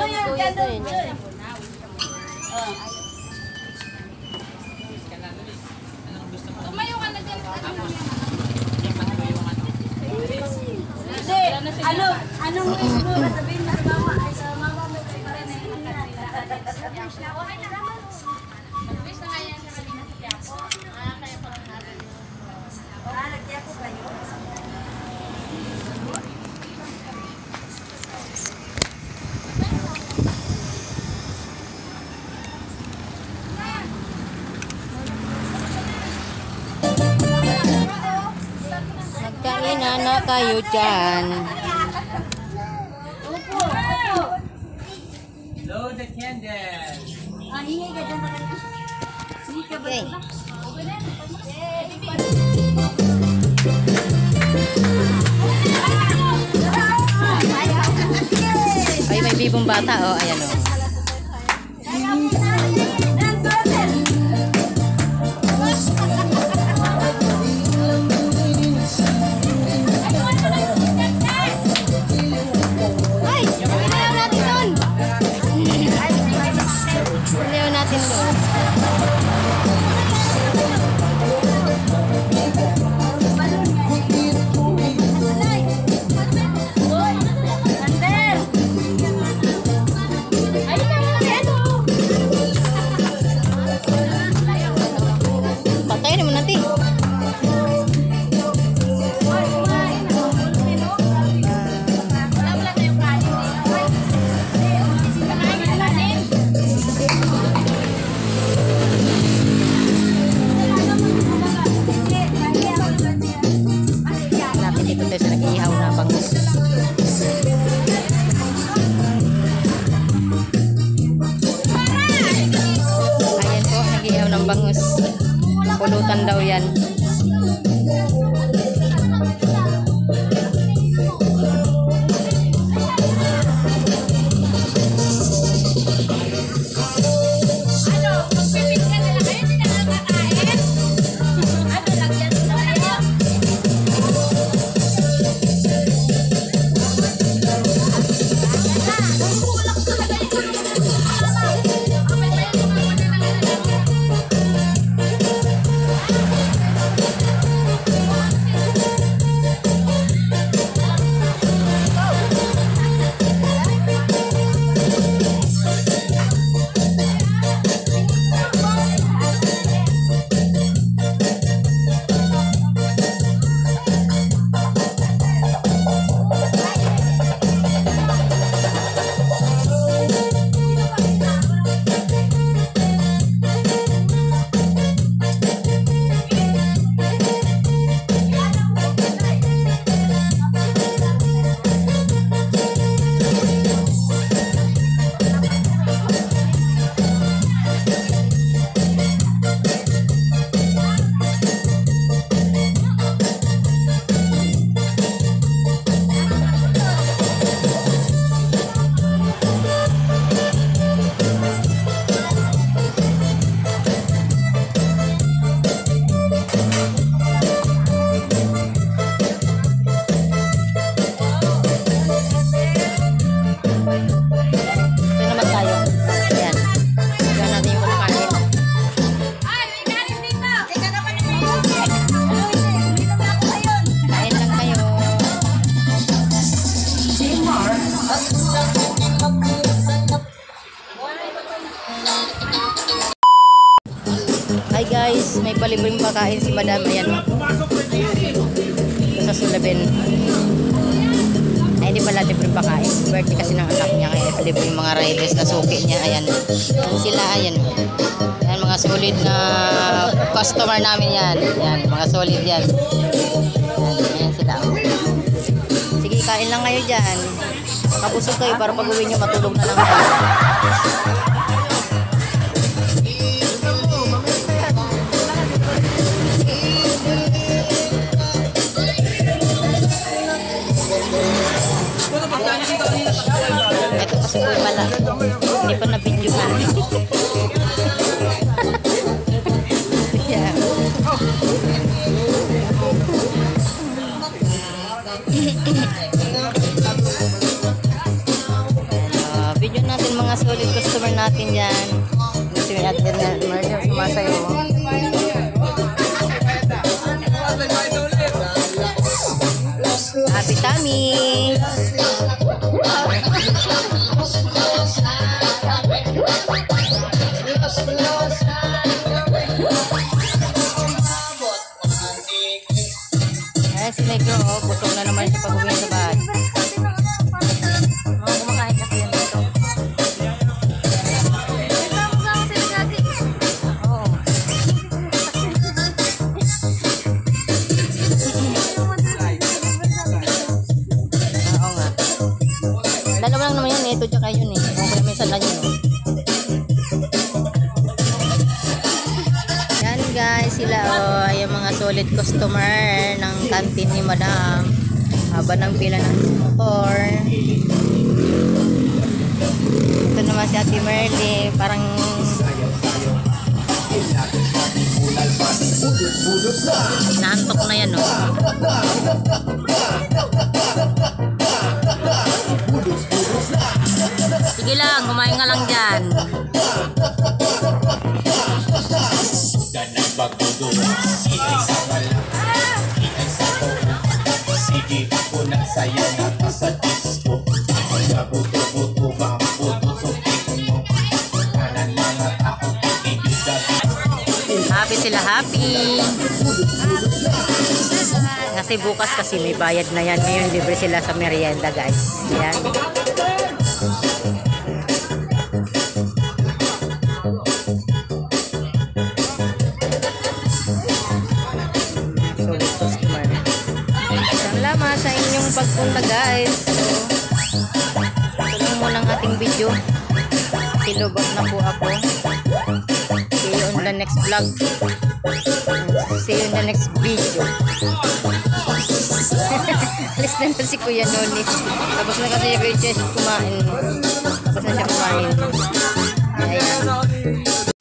Tumayo ka na dyan. Anong wish mo? Sabihin mo sa mama. Ay, sa mama mo pa rin na yung wish na nga yan sa kanina sa Tiapo. Kaya parang natin. Nag-Tiapo kayo? Magkain na kayo dyan. Load the candle. Hingi ka dyan. Okay. Ay, may bibong bata, oh. Ayan, oh. Bangus. Pulutan daw yan. Hi guys, may palibreng pakain si Madam. Ayan, sa Sulabin. Ay, hindi pala libreng pakain. Birthday kasi ng anak niya, kaya palibreng mga riders na suki niya. Ayan, sila, ayan. Ayan, mga solid na customer namin yan. Ayan, mga solid yan. Ayan sila. Sige, kain lang kayo dyan. Kapusog kayo para pag uwi nyo matulog na lang kayo. Ito kasi po pala, hindi pa na-video ka. Yeah. Video natin mga solid customer natin dyan. Si Ate Mario sumasayo. Happy tummy! Ayan si Negro, oh, busog na naman siya pag-uwi sa bahay. Oh, kumakain kasi yan dito. Oo. Oo nga. Dalawa lang naman yan, ito tsaka yun eh. Okay, minsan lang yun. Oh. Yan guys, sila oh, yung mga solid customer ng canteen ni Madam. Haba ng pila ng motor. Ito naman si Ate Merly, parang naantok na yan oh. Sige lang, kumain nga lang dyan. Dan nagbagudo, ikay sa wala, ikay sa poko. Sige ko na saya na sa disco. Nabuto-buto ba ang buto so mo. Kanan mga tao, ibigabi. Happy sila, happy. Kasi bukas kasi may bayad na yan. Ngayon libre sila sa merienda guys. Yan. Solid customer. Salamat sa inyong pagpunta guys. So, ito lang muna ang ating video. Silobot na po ako. See you on the next vlog. See you in the next video. Alis na si Kuya Noni. Tapos na kasi yung kumain. Tapos na siya kumain. Ayan.